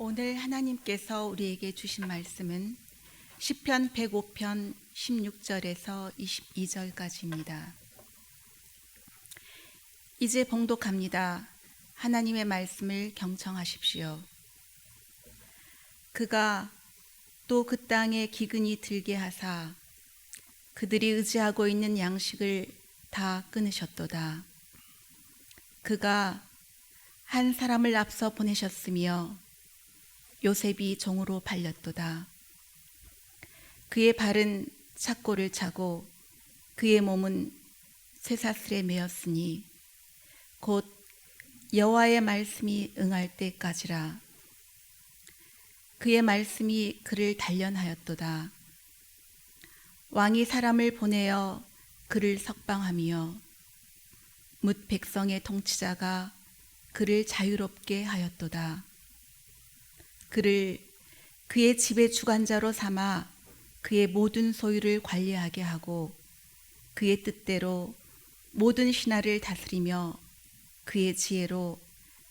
오늘 하나님께서 우리에게 주신 말씀은 시편 105편 16절에서 22절까지입니다. 이제 봉독합니다. 하나님의 말씀을 경청하십시오. 그가 또 그 땅에 기근이 들게 하사 그들이 의지하고 있는 양식을 다 끊으셨도다. 그가 한 사람을 앞서 보내셨으며 요셉이 종으로 팔렸도다. 그의 발은 착고를 차고 그의 몸은 쇠사슬에 매였으니 곧 여호와의 말씀이 응할 때까지라. 그의 말씀이 그를 단련하였도다. 왕이 사람을 보내어 그를 석방하며 뭇 백성의 통치자가 그를 자유롭게 하였도다. 그를 그의 집의 주관자로 삼아 그의 모든 소유를 관리하게 하고 그의 뜻대로 모든 신하를 다스리며 그의 지혜로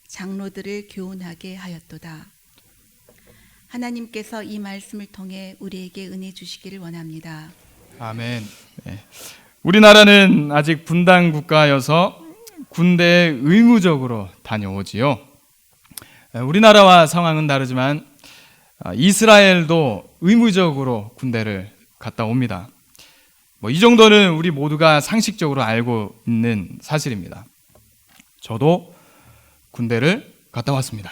장로들을 교훈하게 하였도다. 하나님께서 이 말씀을 통해 우리에게 은혜 주시기를 원합니다. 아멘. 네. 우리나라는 아직 분단 국가여서 군대에 의무적으로 다녀오지요. 우리나라와 상황은 다르지만 이스라엘도 의무적으로 군대를 갔다 옵니다. 이 정도는 우리 모두가 상식적으로 알고 있는 사실입니다. 저도 군대를 갔다 왔습니다.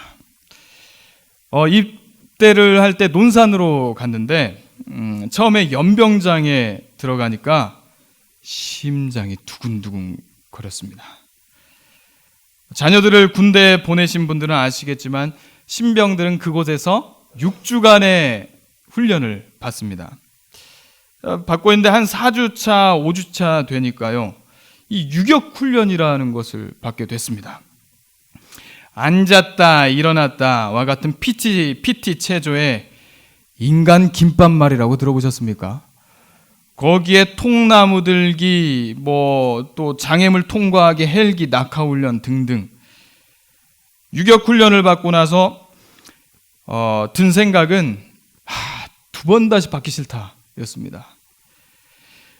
입대를 할 때 논산으로 갔는데 처음에 연병장에 들어가니까 심장이 두근두근 거렸습니다. 자녀들을 군대에 보내신 분들은 아시겠지만 신병들은 그곳에서 6주간의 훈련을 받습니다. 받고 있는데 한 4주차, 5주차 되니까요, 이 유격 훈련이라는 것을 받게 됐습니다. 앉았다 일어났다와 같은 PT 체조에 인간 김밥말이라고 들어보셨습니까? 거기에 통나무 들기, 또 장애물 통과하기, 헬기, 낙하 훈련 등등. 유격 훈련을 받고 나서 든 생각은 2번 다시 받기 싫다였습니다.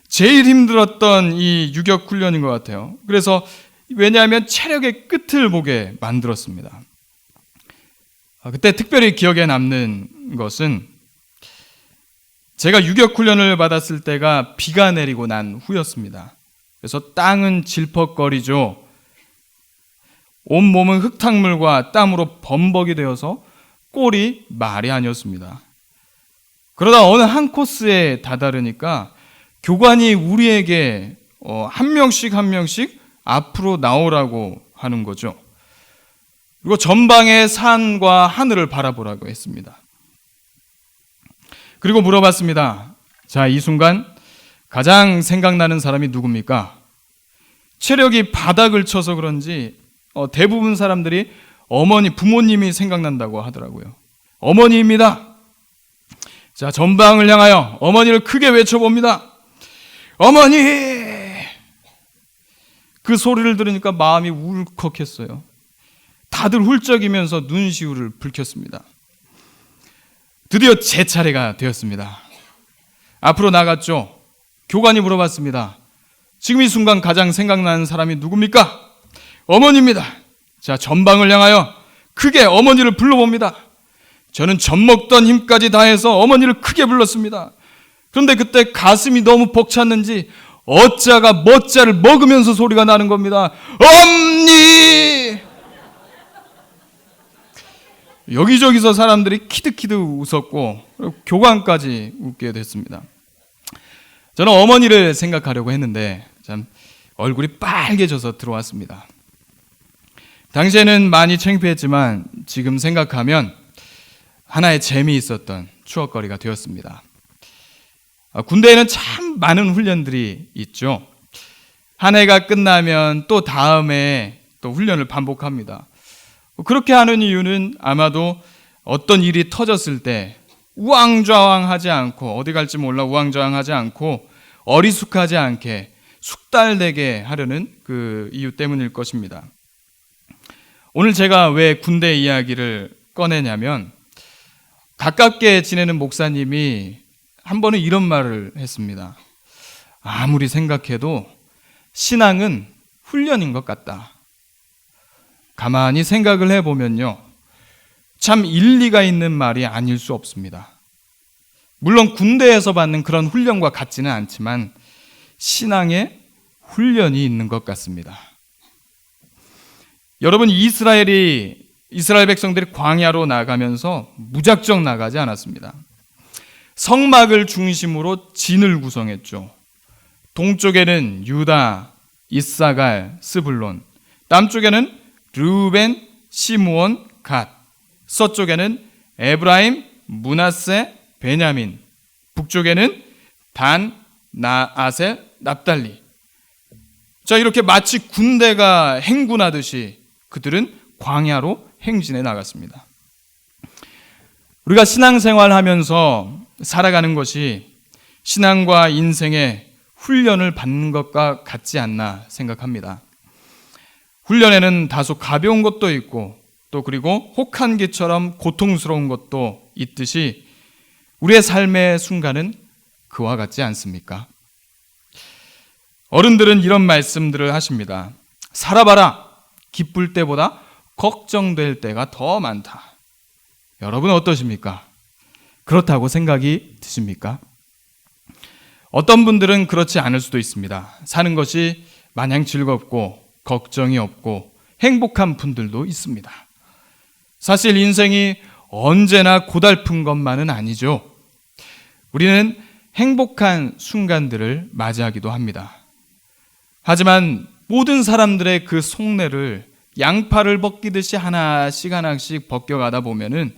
제일 힘들었던 이 유격 훈련인 것 같아요. 그래서 왜냐하면 체력의 끝을 보게 만들었습니다. 그때 특별히 기억에 남는 것은 제가 유격 훈련을 받았을 때가 비가 내리고 난 후였습니다. 그래서 땅은 질퍽거리죠. 온몸은 흙탕물과 땀으로 범벅이 되어서 꼴이 말이 아니었습니다. 그러다 어느 한 코스에 다다르니까 교관이 우리에게 한 명씩 앞으로 나오라고 하는 거죠. 그리고 전방의 산과 하늘을 바라보라고 했습니다. 그리고 물어봤습니다. 자, 이 순간 가장 생각나는 사람이 누굽니까? 체력이 바닥을 쳐서 그런지 대부분 사람들이 부모님이 생각난다고 하더라고요. 어머니입니다. 자, 전방을 향하여 어머니를 크게 외쳐봅니다. 어머니! 그 소리를 들으니까 마음이 울컥했어요. 다들 훌쩍이면서 눈시울을 붉혔습니다. 드디어 제 차례가 되었습니다. 앞으로 나갔죠. 교관이 물어봤습니다. 지금 이 순간 가장 생각나는 사람이 누굽니까? 어머니입니다. 자, 전방을 향하여 크게 어머니를 불러봅니다. 저는 젖먹던 힘까지 다해서 어머니를 크게 불렀습니다. 그런데 그때 가슴이 너무 벅찼는지 어짜가 멋자를 먹으면서 소리가 나는 겁니다. 엄니! 여기저기서 사람들이 키득키득 웃었고 교관까지 웃게 됐습니다. 저는 어머니를 생각하려고 했는데 참 얼굴이 빨개져서 들어왔습니다. 당시에는 많이 창피했지만 지금 생각하면 하나의 재미있었던 추억거리가 되었습니다. 군대에는 참 많은 훈련들이 있죠. 한 해가 끝나면 또 다음에 또 훈련을 반복합니다. 그렇게 하는 이유는 아마도 어떤 일이 터졌을 때 우왕좌왕하지 않고, 어디 갈지 몰라 우왕좌왕하지 않고 어리숙하지 않게 숙달되게 하려는 그 이유 때문일 것입니다. 오늘 제가 왜 군대 이야기를 꺼내냐면 가깝게 지내는 목사님이 한 번은 이런 말을 했습니다. 아무리 생각해도 신앙은 훈련인 것 같다. 가만히 생각을 해보면요, 참 일리가 있는 말이 아닐 수 없습니다. 물론 군대에서 받는 그런 훈련과 같지는 않지만 신앙에 훈련이 있는 것 같습니다. 여러분, 이스라엘 백성들이 광야로 나가면서 무작정 나가지 않았습니다. 성막을 중심으로 진을 구성했죠. 동쪽에는 유다, 이사갈, 스불론, 남쪽에는 르우벤, 시므온, 갓, 서쪽에는 에브라임, 므낫세, 베냐민, 북쪽에는 단, 아셀, 납달리. 자, 이렇게 마치 군대가 행군하듯이 그들은 광야로 행진해 나갔습니다. 우리가 신앙생활 하면서 살아가는 것이 신앙과 인생의 훈련을 받는 것과 같지 않나 생각합니다. 훈련에는 다소 가벼운 것도 있고 또 그리고 혹한기처럼 고통스러운 것도 있듯이 우리의 삶의 순간은 그와 같지 않습니까? 어른들은 이런 말씀들을 하십니다. 살아봐라. 기쁠 때보다 걱정될 때가 더 많다. 여러분 어떠십니까? 그렇다고 생각이 드십니까? 어떤 분들은 그렇지 않을 수도 있습니다. 사는 것이 마냥 즐겁고 걱정이 없고 행복한 분들도 있습니다. 사실 인생이 언제나 고달픈 것만은 아니죠. 우리는 행복한 순간들을 맞이하기도 합니다. 하지만 모든 사람들의 그 속내를 양파를 벗기듯이 하나씩 벗겨가다 보면은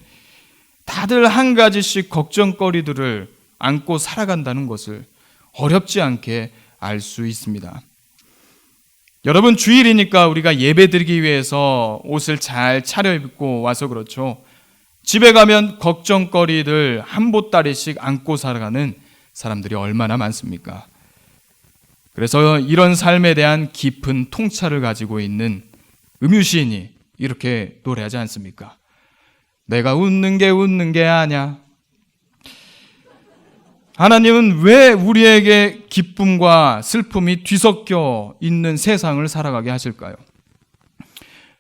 다들 한 가지씩 걱정거리들을 안고 살아간다는 것을 어렵지 않게 알 수 있습니다. 여러분, 주일이니까 우리가 예배드리기 위해서 옷을 잘 차려입고 와서 그렇죠. 집에 가면 걱정거리들 한 보따리씩 안고 살아가는 사람들이 얼마나 많습니까? 그래서 이런 삶에 대한 깊은 통찰을 가지고 있는 음유시인이 이렇게 노래하지 않습니까? 내가 웃는 게 아냐. 하나님은 왜 우리에게 기쁨과 슬픔이 뒤섞여 있는 세상을 살아가게 하실까요?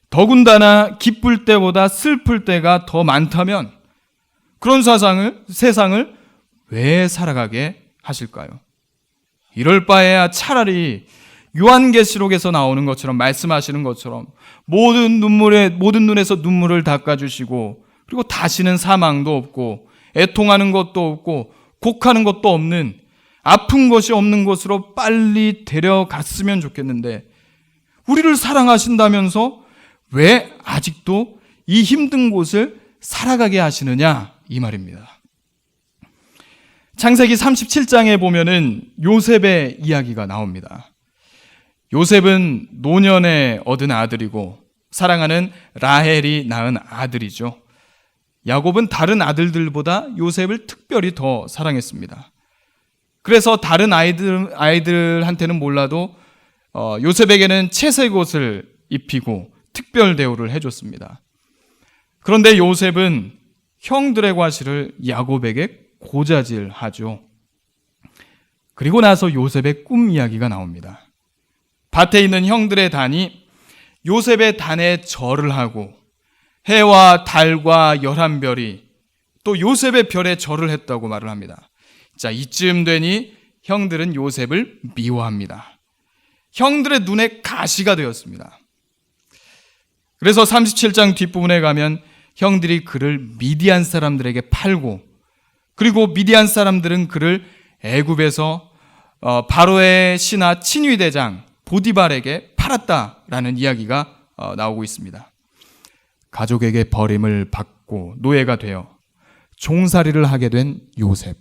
더군다나 기쁠 때보다 슬플 때가 더 많다면 그런 세상을 왜 살아가게 하실까요? 이럴 바에야 차라리 요한계시록에서 나오는 것처럼 말씀하시는 것처럼 모든 눈에서 눈물을 닦아주시고 그리고 다시는 사망도 없고 애통하는 것도 없고 곡하는 것도 없는 아픈 것이 없는 곳으로 빨리 데려갔으면 좋겠는데 우리를 사랑하신다면서 왜 아직도 이 힘든 곳을 살아가게 하시느냐 이 말입니다. 창세기 37장에 보면은 요셉의 이야기가 나옵니다. 요셉은 노년에 얻은 아들이고 사랑하는 라헬이 낳은 아들이죠. 야곱은 다른 아들들보다 요셉을 특별히 더 사랑했습니다. 그래서 다른 아이들한테는 몰라도 요셉에게는 채색 옷을 입히고 특별 대우를 해줬습니다. 그런데 요셉은 형들의 과실을 야곱에게 고자질하죠. 그리고 나서 요셉의 꿈 이야기가 나옵니다. 밭에 있는 형들의 단이 요셉의 단에 절을 하고 해와 달과 11별이 또 요셉의 별에 절을 했다고 말을 합니다. 자, 이쯤 되니 형들은 요셉을 미워합니다. 형들의 눈에 가시가 되었습니다. 그래서 37장 뒷부분에 가면 형들이 그를 미디안 사람들에게 팔고 그리고 미디안 사람들은 그를 애굽에서 바로의 신하 친위대장 보디발에게 팔았다라는 이야기가 나오고 있습니다. 가족에게 버림을 받고 노예가 되어 종살이를 하게 된 요셉.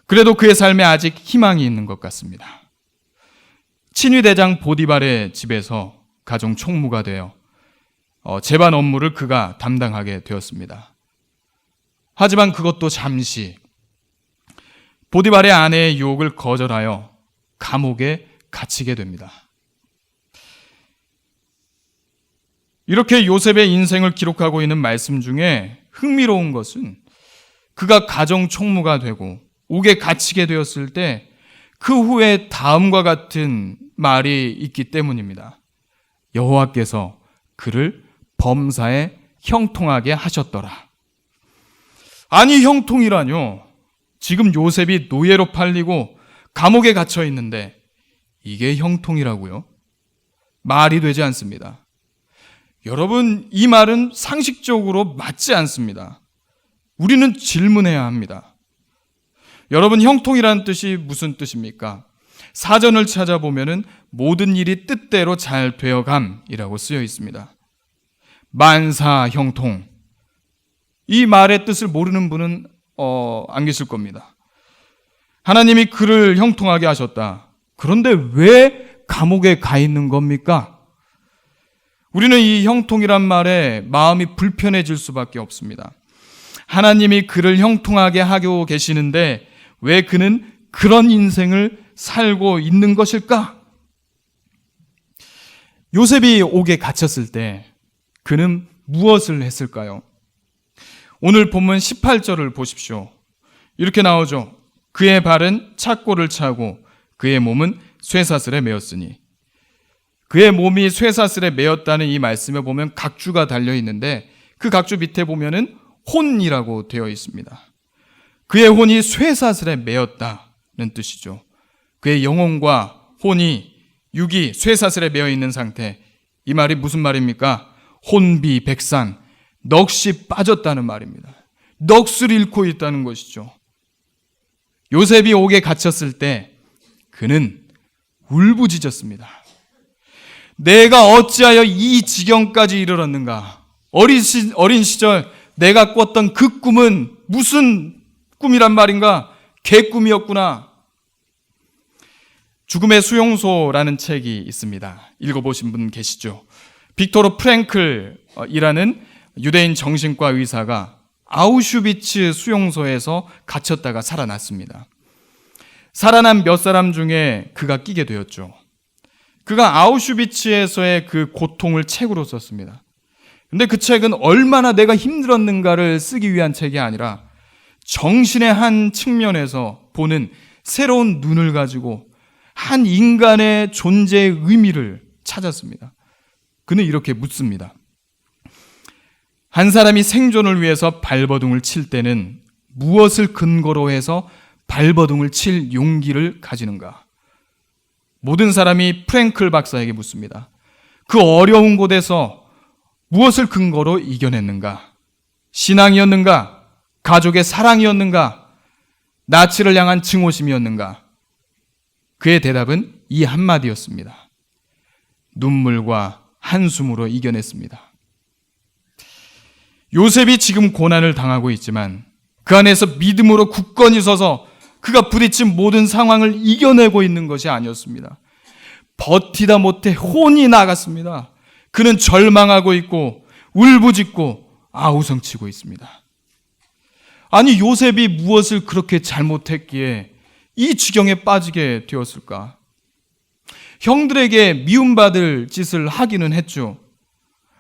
그래도 그의 삶에 아직 희망이 있는 것 같습니다. 친위대장 보디발의 집에서 가정 총무가 되어 재반 업무를 그가 담당하게 되었습니다. 하지만 그것도 잠시 보디발의 아내의 유혹을 거절하여 감옥에 갇히게 됩니다. 이렇게 요셉의 인생을 기록하고 있는 말씀 중에 흥미로운 것은 그가 가정 총무가 되고 옥에 갇히게 되었을 때 그 후에 다음과 같은 말이 있기 때문입니다. 여호와께서 그를 범사에 형통하게 하셨더라. 아니, 형통이라뇨. 지금 요셉이 노예로 팔리고 감옥에 갇혀 있는데 이게 형통이라고요? 말이 되지 않습니다. 여러분, 이 말은 상식적으로 맞지 않습니다. 우리는 질문해야 합니다. 여러분, 형통이라는 뜻이 무슨 뜻입니까? 사전을 찾아보면은 모든 일이 뜻대로 잘 되어감이라고 쓰여 있습니다. 만사 형통. 이 말의 뜻을 모르는 분은 안 계실 겁니다. 하나님이 그를 형통하게 하셨다. 그런데 왜 감옥에 가 있는 겁니까? 우리는 이 형통이란 말에 마음이 불편해질 수밖에 없습니다. 하나님이 그를 형통하게 하고 계시는데 왜 그는 그런 인생을 살고 있는 것일까? 요셉이 옥에 갇혔을 때 그는 무엇을 했을까요? 오늘 본문 18절을 보십시오. 이렇게 나오죠. 그의 발은 착고를 차고 그의 몸은 쇠사슬에 매었으니. 그의 몸이 쇠사슬에 매었다는 이 말씀에 보면 각주가 달려 있는데 그 각주 밑에 보면은 혼이라고 되어 있습니다. 그의 혼이 쇠사슬에 매었다는 뜻이죠. 그의 영혼과 혼이 육이 쇠사슬에 매어 있는 상태. 이 말이 무슨 말입니까? 혼비백산, 넋이 빠졌다는 말입니다. 넋을 잃고 있다는 것이죠. 요셉이 옥에 갇혔을 때 그는 울부짖었습니다. 내가 어찌하여 이 지경까지 이르렀는가? 어린 시절 내가 꿨던 그 꿈은 무슨 꿈이란 말인가? 개꿈이었구나. 죽음의 수용소라는 책이 있습니다. 읽어보신 분 계시죠? 빅토르 프랭클이라는 유대인 정신과 의사가 아우슈비츠 수용소에서 갇혔다가 살아났습니다. 살아난 몇 사람 중에 그가 끼게 되었죠. 그가 아우슈비츠에서의 그 고통을 책으로 썼습니다. 근데 그 책은 얼마나 내가 힘들었는가를 쓰기 위한 책이 아니라 정신의 한 측면에서 보는 새로운 눈을 가지고 한 인간의 존재의 의미를 찾았습니다. 그는 이렇게 묻습니다. 한 사람이 생존을 위해서 발버둥을 칠 때는 무엇을 근거로 해서 발버둥을 칠 용기를 가지는가? 모든 사람이 프랭클 박사에게 묻습니다. 그 어려운 곳에서 무엇을 근거로 이겨냈는가? 신앙이었는가? 가족의 사랑이었는가? 나치를 향한 증오심이었는가? 그의 대답은 이 한마디였습니다. 눈물과 한숨으로 이겨냈습니다. 요셉이 지금 고난을 당하고 있지만 그 안에서 믿음으로 굳건히 서서 그가 부딪힌 모든 상황을 이겨내고 있는 것이 아니었습니다. 버티다 못해 혼이 나갔습니다. 그는 절망하고 있고 울부짖고 아우성치고 있습니다. 아니, 요셉이 무엇을 그렇게 잘못했기에 이 지경에 빠지게 되었을까? 형들에게 미움받을 짓을 하기는 했죠.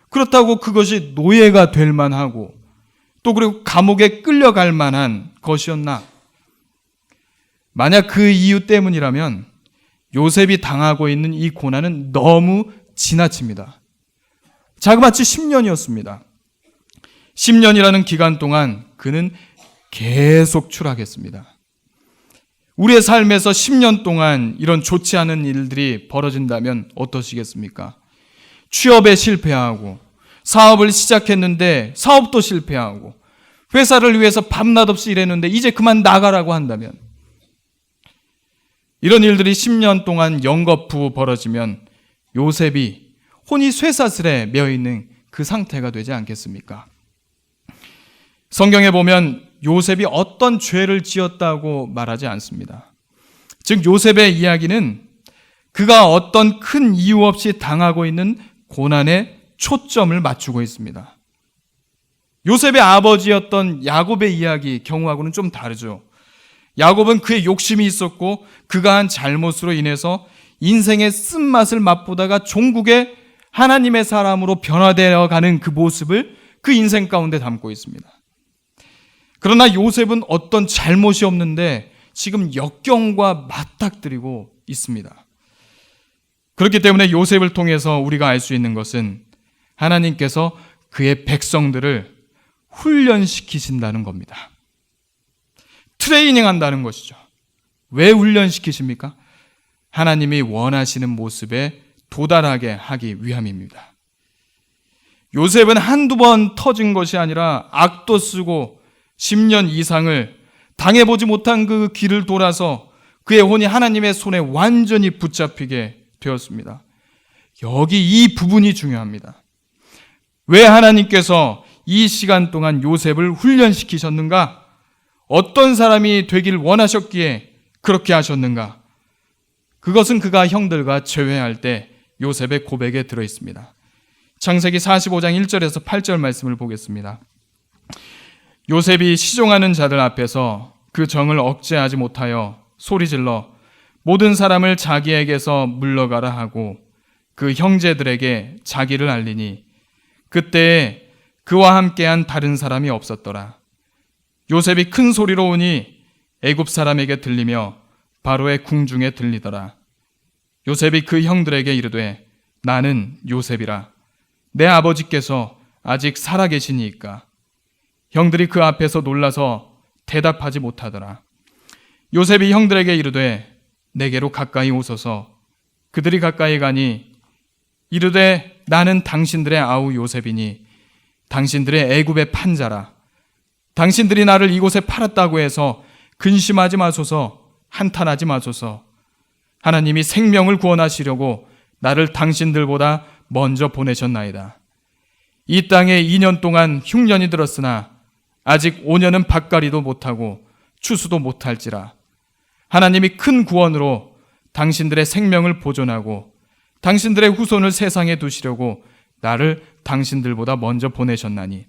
그렇다고 그것이 노예가 될 만하고 또 그리고 감옥에 끌려갈 만한 것이었나? 만약 그 이유 때문이라면 요셉이 당하고 있는 이 고난은 너무 지나칩니다. 자그마치 10년이었습니다. 10년이라는 기간 동안 그는 계속 추락했습니다. 우리의 삶에서 10년 동안 이런 좋지 않은 일들이 벌어진다면 어떠시겠습니까? 취업에 실패하고 사업을 시작했는데 사업도 실패하고 회사를 위해서 밤낮 없이 일했는데 이제 그만 나가라고 한다면 이런 일들이 10년 동안 연거푸 벌어지면 요셉이 혼이 쇠사슬에 매어있는 그 상태가 되지 않겠습니까? 성경에 보면 요셉이 어떤 죄를 지었다고 말하지 않습니다. 즉 요셉의 이야기는 그가 어떤 큰 이유 없이 당하고 있는 고난에 초점을 맞추고 있습니다. 요셉의 아버지였던 야곱의 이야기 경우하고는 좀 다르죠. 야곱은 그의 욕심이 있었고 그가 한 잘못으로 인해서 인생의 쓴맛을 맛보다가 종국에 하나님의 사람으로 변화되어 가는 그 모습을 그 인생 가운데 담고 있습니다. 그러나 요셉은 어떤 잘못이 없는데 지금 역경과 맞닥뜨리고 있습니다. 그렇기 때문에 요셉을 통해서 우리가 알 수 있는 것은 하나님께서 그의 백성들을 훈련시키신다는 겁니다. 트레이닝 한다는 것이죠. 왜 훈련시키십니까? 하나님이 원하시는 모습에 도달하게 하기 위함입니다. 요셉은 한두 번 터진 것이 아니라 악도 쓰고 10년 이상을 당해보지 못한 그 길을 돌아서 그의 혼이 하나님의 손에 완전히 붙잡히게 되었습니다. 여기 이 부분이 중요합니다. 왜 하나님께서 이 시간 동안 요셉을 훈련시키셨는가? 어떤 사람이 되길 원하셨기에 그렇게 하셨는가? 그것은 그가 형들과 재회할 때 요셉의 고백에 들어있습니다. 창세기 45장 1절에서 8절 말씀을 보겠습니다. 요셉이 시종하는 자들 앞에서 그 정을 억제하지 못하여 소리질러 모든 사람을 자기에게서 물러가라 하고 그 형제들에게 자기를 알리니 그때에 그와 함께한 다른 사람이 없었더라. 요셉이 큰 소리로 우니 애굽 사람에게 들리며 바로의 궁중에 들리더라. 요셉이 그 형들에게 이르되 나는 요셉이라. 내 아버지께서 아직 살아계시니이까. 형들이 그 앞에서 놀라서 대답하지 못하더라. 요셉이 형들에게 이르되 내게로 가까이 오소서. 그들이 가까이 가니 이르되 나는 당신들의 아우 요셉이니 당신들의 애굽의 판자라. 당신들이 나를 이곳에 팔았다고 해서 근심하지 마소서. 한탄하지 마소서. 하나님이 생명을 구원하시려고 나를 당신들보다 먼저 보내셨나이다. 이 땅에 2년 동안 흉년이 들었으나 아직 5년은 밭갈이도 못하고 추수도 못할지라. 하나님이 큰 구원으로 당신들의 생명을 보존하고 당신들의 후손을 세상에 두시려고 나를 당신들보다 먼저 보내셨나니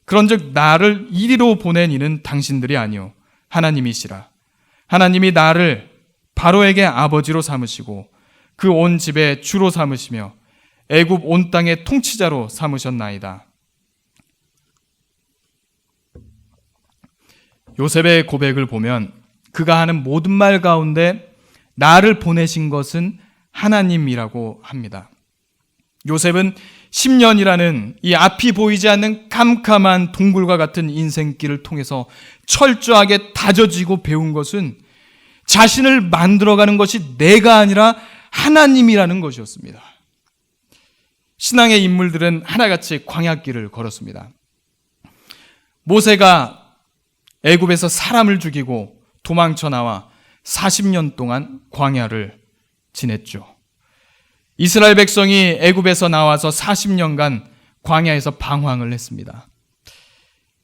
그런즉 나를 이리로 보낸 이는 당신들이 아니요 하나님이시라. 하나님이 나를 바로에게 아버지로 삼으시고 그 온 집의 주로 삼으시며 애굽 온 땅의 통치자로 삼으셨나이다. 요셉의 고백을 보면 그가 하는 모든 말 가운데 나를 보내신 것은 하나님이라고 합니다. 요셉은 10년이라는 이 앞이 보이지 않는 캄캄한 동굴과 같은 인생길을 통해서 철저하게 다져지고 배운 것은 자신을 만들어가는 것이 내가 아니라 하나님이라는 것이었습니다. 신앙의 인물들은 하나같이 광야길을 걸었습니다. 모세가 애굽에서 사람을 죽이고 도망쳐 나와 40년 동안 광야를 지냈죠. 이스라엘 백성이 애굽에서 나와서 40년간 광야에서 방황을 했습니다.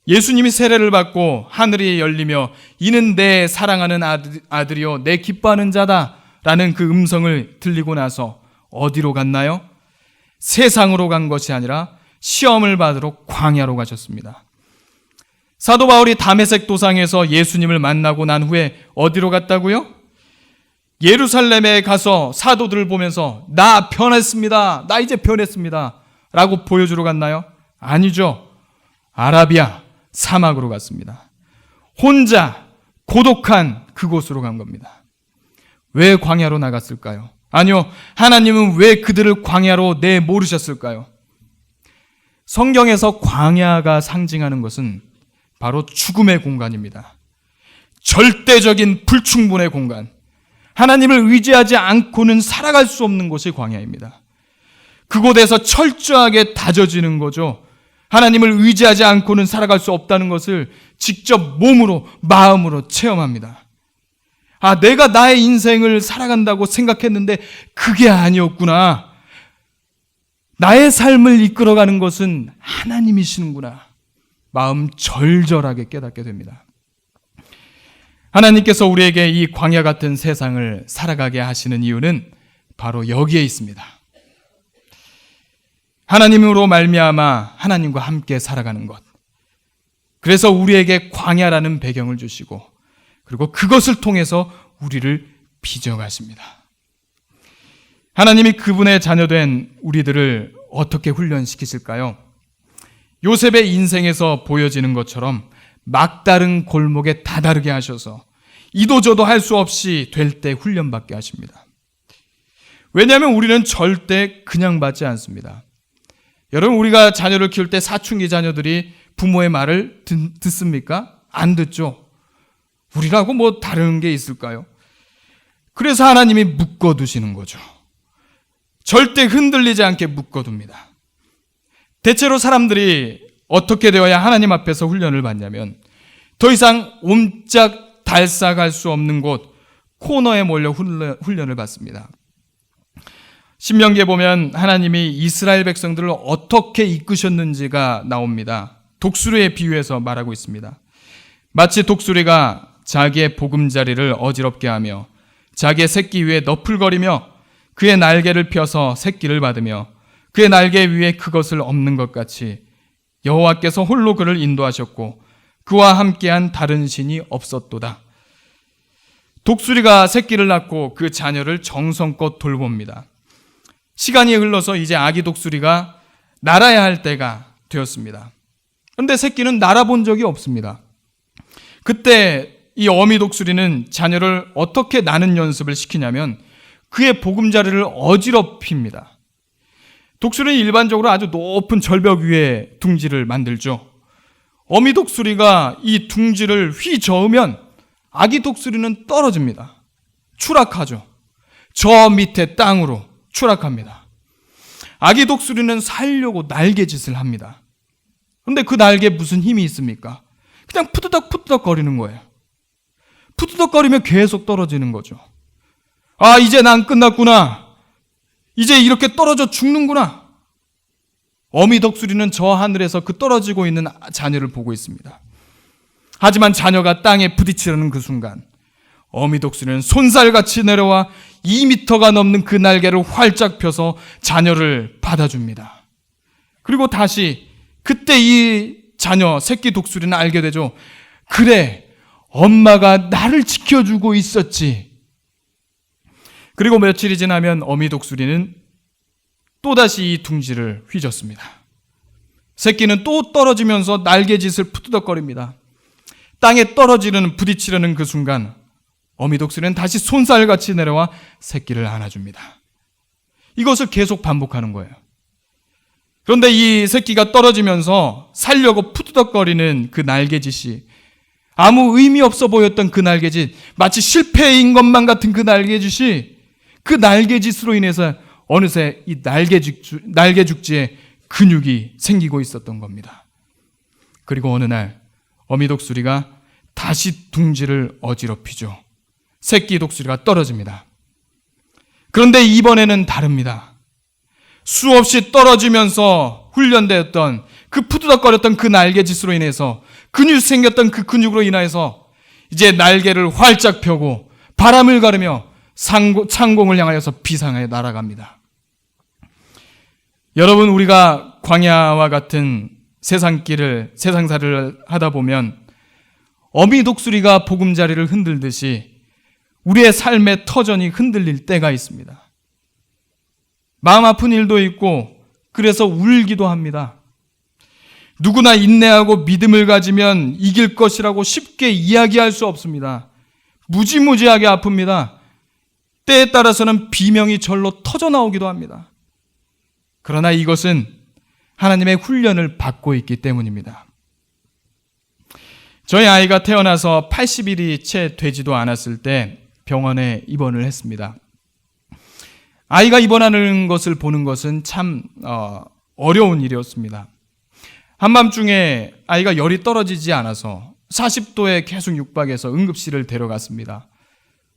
예수님이 세례를 받고 하늘이 열리며 이는 내 사랑하는 아들이요 내 기뻐하는 자다 라는 그 음성을 들리고 나서 어디로 갔나요? 세상으로 간 것이 아니라 시험을 받으러 광야로 가셨습니다. 사도 바울이 다메섹 도상에서 예수님을 만나고 난 후에 어디로 갔다고요? 예루살렘에 가서 사도들을 보면서 나 변했습니다. 나 이제 변했습니다. 라고 보여주러 갔나요? 아니죠. 아라비아 사막으로 갔습니다. 혼자 고독한 그곳으로 간 겁니다. 왜 광야로 나갔을까요? 아니요. 하나님은 왜 그들을 광야로 내모르셨을까요? 성경에서 광야가 상징하는 것은 바로 죽음의 공간입니다. 절대적인 불충분의 공간. 하나님을 의지하지 않고는 살아갈 수 없는 곳이 광야입니다. 그곳에서 철저하게 다져지는 거죠. 하나님을 의지하지 않고는 살아갈 수 없다는 것을 직접 몸으로, 마음으로 체험합니다. 아, 내가 나의 인생을 살아간다고 생각했는데 그게 아니었구나. 나의 삶을 이끌어가는 것은 하나님이시는구나. 마음 절절하게 깨닫게 됩니다. 하나님께서 우리에게 이 광야 같은 세상을 살아가게 하시는 이유는 바로 여기에 있습니다. 하나님으로 말미암아 하나님과 함께 살아가는 것. 그래서 우리에게 광야라는 배경을 주시고 그리고 그것을 통해서 우리를 빚어가십니다. 하나님이 그분의 자녀된 우리들을 어떻게 훈련시키실까요? 요셉의 인생에서 보여지는 것처럼 막다른 골목에 다다르게 하셔서 이도저도 할 수 없이 될 때 훈련받게 하십니다. 왜냐하면 우리는 절대 그냥 받지 않습니다. 여러분, 우리가 자녀를 키울 때 사춘기 자녀들이 부모의 말을 듣습니까? 안 듣죠. 우리라고 뭐 다른 게 있을까요? 그래서 하나님이 묶어두시는 거죠. 절대 흔들리지 않게 묶어둡니다. 대체로 사람들이 어떻게 되어야 하나님 앞에서 훈련을 받냐면 더 이상 옴짝달싹할 수 없는 곳 코너에 몰려 훈련을 받습니다. 신명기에 보면 하나님이 이스라엘 백성들을 어떻게 이끄셨는지가 나옵니다. 독수리에 비유해서 말하고 있습니다. 마치 독수리가 자기의 보금자리를 어지럽게 하며 자기의 새끼 위에 너풀거리며 그의 날개를 펴서 새끼를 받으며 그의 날개 위에 그것을 엎는 것 같이 여호와께서 홀로 그를 인도하셨고 그와 함께한 다른 신이 없었도다. 독수리가 새끼를 낳고 그 자녀를 정성껏 돌봅니다. 시간이 흘러서 이제 아기 독수리가 날아야 할 때가 되었습니다. 그런데 새끼는 날아본 적이 없습니다. 그때 이 어미 독수리는 자녀를 어떻게 나는 연습을 시키냐면 그의 보금자리를 어지럽힙니다. 독수리는 일반적으로 아주 높은 절벽 위에 둥지를 만들죠. 어미 독수리가 이 둥지를 휘저으면 아기 독수리는 떨어집니다. 추락하죠. 저 밑에 땅으로 추락합니다. 아기 독수리는 살려고 날개짓을 합니다. 그런데 그 날개에 무슨 힘이 있습니까? 그냥 푸드덕 거리는 거예요. 푸드덕거리며 계속 떨어지는 거죠. 아, 이제 난 끝났구나. 이제 이렇게 떨어져 죽는구나. 어미 독수리는 저 하늘에서 그 떨어지고 있는 자녀를 보고 있습니다. 하지만 자녀가 땅에 부딪히려는 그 순간 어미 독수리는 손살같이 내려와 2미터가 넘는 그 날개를 활짝 펴서 자녀를 받아줍니다. 그리고 다시 그때 이 자녀 새끼 독수리는 알게 되죠. 그래, 엄마가 나를 지켜주고 있었지. 그리고 며칠이 지나면 어미 독수리는 또다시 이 둥지를 휘젓습니다. 새끼는 또 떨어지면서 날개짓을 푸드덕거립니다. 땅에 떨어지려는 부딪히려는 그 순간 어미 독수리는 다시 손살같이 내려와 새끼를 안아줍니다. 이것을 계속 반복하는 거예요. 그런데 이 새끼가 떨어지면서 살려고 푸드덕거리는 그 날개짓이 아무 의미 없어 보였던 그 날개짓, 마치 실패인 것만 같은 그 날개짓이 그 날개짓으로 인해서 어느새 이 날개죽지에 근육이 생기고 있었던 겁니다. 그리고 어느 날 어미 독수리가 다시 둥지를 어지럽히죠. 새끼 독수리가 떨어집니다. 그런데 이번에는 다릅니다. 수없이 떨어지면서 훈련되었던 그 푸드덕거렸던 그 날개짓으로 인해서 근육 생겼던 그 근육으로 인하여서 이제 날개를 활짝 펴고 바람을 가르며 창공을 향하여서 비상하여 날아갑니다. 여러분, 우리가 광야와 같은 세상살이를 하다 보면 어미 독수리가 보금자리를 흔들듯이 우리의 삶의 터전이 흔들릴 때가 있습니다. 마음 아픈 일도 있고 그래서 울기도 합니다. 누구나 인내하고 믿음을 가지면 이길 것이라고 쉽게 이야기할 수 없습니다. 무지무지하게 아픕니다. 때에 따라서는 비명이 절로 터져나오기도 합니다. 그러나 이것은 하나님의 훈련을 받고 있기 때문입니다. 저희 아이가 태어나서 80일이 채 되지도 않았을 때 병원에 입원을 했습니다. 아이가 입원하는 것을 보는 것은 참 어려운 일이었습니다. 한밤중에 아이가 열이 떨어지지 않아서 40도에 계속 육박해서 응급실을 데려갔습니다.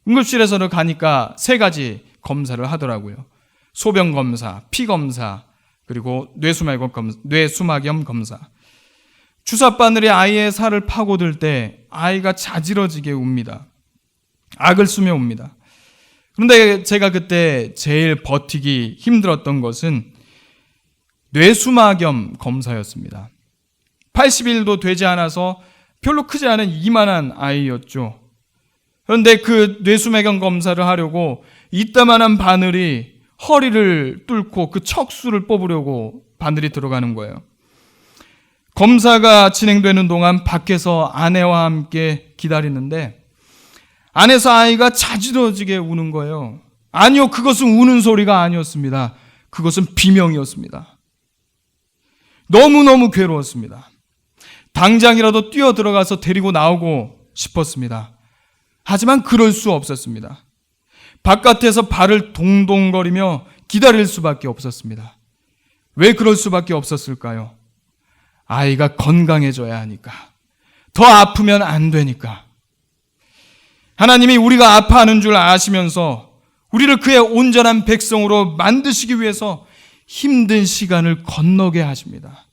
응급실에서는 가니까 3가지 검사를 하더라고요. 소변 검사, 피 검사, 그리고 뇌수막염 검사. 주사바늘이 아이의 살을 파고들 때 아이가 자지러지게 웁니다. 악을 쓰며 웁니다. 그런데 제가 그때 제일 버티기 힘들었던 것은 뇌수막염 검사였습니다. 80일도 되지 않아서 별로 크지 않은 이만한 아이였죠. 그런데 그 뇌수막염 검사를 하려고 이따만한 바늘이 허리를 뚫고 그 척수를 뽑으려고 바늘이 들어가는 거예요. 검사가 진행되는 동안 밖에서 아내와 함께 기다리는데 안에서 아이가 자지러지게 우는 거예요. 아니요, 그것은 우는 소리가 아니었습니다. 그것은 비명이었습니다. 너무너무 괴로웠습니다. 당장이라도 뛰어 들어가서 데리고 나오고 싶었습니다. 하지만 그럴 수 없었습니다. 바깥에서 발을 동동거리며 기다릴 수밖에 없었습니다. 왜 그럴 수밖에 없었을까요? 아이가 건강해져야 하니까. 더 아프면 안 되니까. 하나님이 우리가 아파하는 줄 아시면서 우리를 그의 온전한 백성으로 만드시기 위해서 힘든 시간을 건너게 하십니다.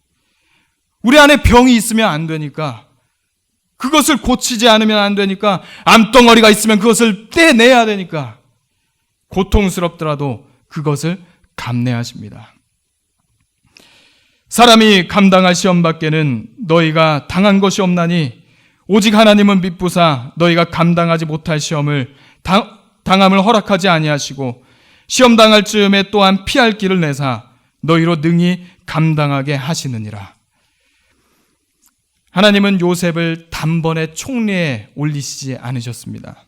우리 안에 병이 있으면 안 되니까, 그것을 고치지 않으면 안 되니까, 암덩어리가 있으면 그것을 떼내야 되니까, 고통스럽더라도 그것을 감내하십니다. 사람이 감당할 시험 밖에는 너희가 당한 것이 없나니 오직 하나님은 미쁘사 너희가 감당하지 못할 시험을 당함을 허락하지 아니하시고 시험 당할 즈음에 또한 피할 길을 내사 너희로 능히 감당하게 하시느니라. 하나님은 요셉을 단번에 총리에 올리시지 않으셨습니다.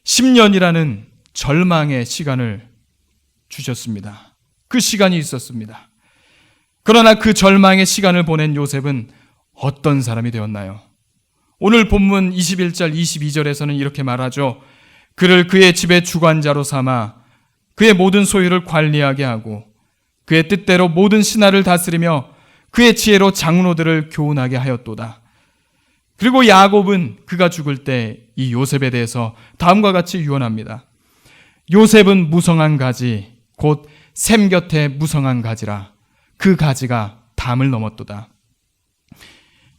10년이라는 절망의 시간을 주셨습니다. 그 시간이 있었습니다. 그러나 그 절망의 시간을 보낸 요셉은 어떤 사람이 되었나요? 오늘 본문 21절 22절에서는 이렇게 말하죠. 그를 그의 집의 주관자로 삼아 그의 모든 소유를 관리하게 하고 그의 뜻대로 모든 신하를 다스리며 그의 지혜로 장로들을 교훈하게 하였도다. 그리고 야곱은 그가 죽을 때 이 요셉에 대해서 다음과 같이 유언합니다. 요셉은 무성한 가지 곧 샘 곁에 무성한 가지라. 그 가지가 담을 넘었도다.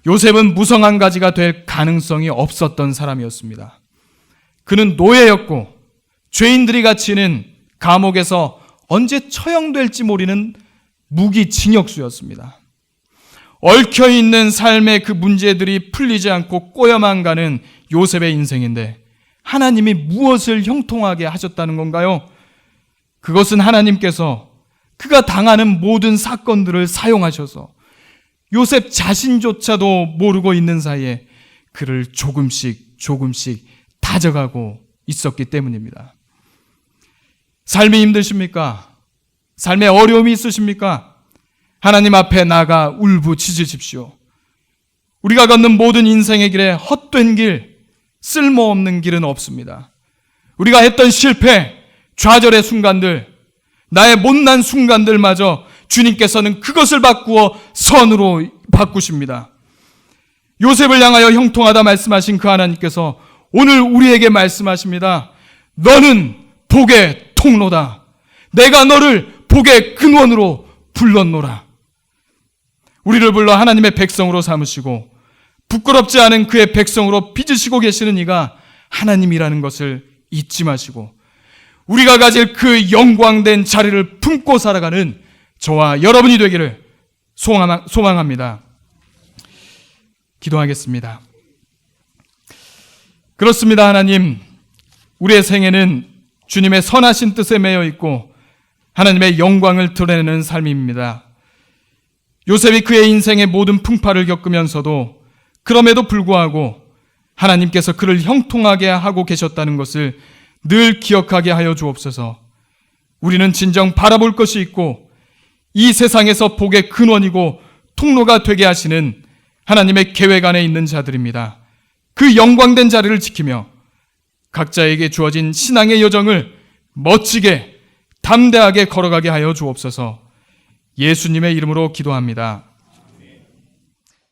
요셉은 무성한 가지가 될 가능성이 없었던 사람이었습니다. 그는 노예였고 죄인들이 갇히는 감옥에서 언제 처형될지 모르는 무기징역수였습니다. 얽혀있는 삶의 그 문제들이 풀리지 않고 꼬여만 가는 요셉의 인생인데 하나님이 무엇을 형통하게 하셨다는 건가요? 그것은 하나님께서 그가 당하는 모든 사건들을 사용하셔서 요셉 자신조차도 모르고 있는 사이에 그를 조금씩 다져가고 있었기 때문입니다. 삶이 힘드십니까? 삶에 어려움이 있으십니까? 하나님 앞에 나가 울부짖으십시오. 우리가 걷는 모든 인생의 길에 헛된 길, 쓸모없는 길은 없습니다. 우리가 했던 실패, 좌절의 순간들, 나의 못난 순간들마저 주님께서는 그것을 바꾸어 선으로 바꾸십니다. 요셉을 향하여 형통하다 말씀하신 그 하나님께서 오늘 우리에게 말씀하십니다. 너는 복의 통로다. 내가 너를 복의 근원으로 불렀노라. 우리를 불러 하나님의 백성으로 삼으시고 부끄럽지 않은 그의 백성으로 빚으시고 계시는 이가 하나님이라는 것을 잊지 마시고 우리가 가질 그 영광된 자리를 품고 살아가는 저와 여러분이 되기를 소망합니다. 기도하겠습니다. 그렇습니다. 하나님, 우리의 생애는 주님의 선하신 뜻에 매여 있고 하나님의 영광을 드러내는 삶입니다. 요셉이 그의 인생의 모든 풍파를 겪으면서도 그럼에도 불구하고 하나님께서 그를 형통하게 하고 계셨다는 것을 늘 기억하게 하여 주옵소서. 우리는 진정 바라볼 것이 있고 이 세상에서 복의 근원이고 통로가 되게 하시는 하나님의 계획 안에 있는 자들입니다. 그 영광된 자리를 지키며 각자에게 주어진 신앙의 여정을 멋지게 담대하게 걸어가게 하여 주옵소서. 예수님의 이름으로 기도합니다.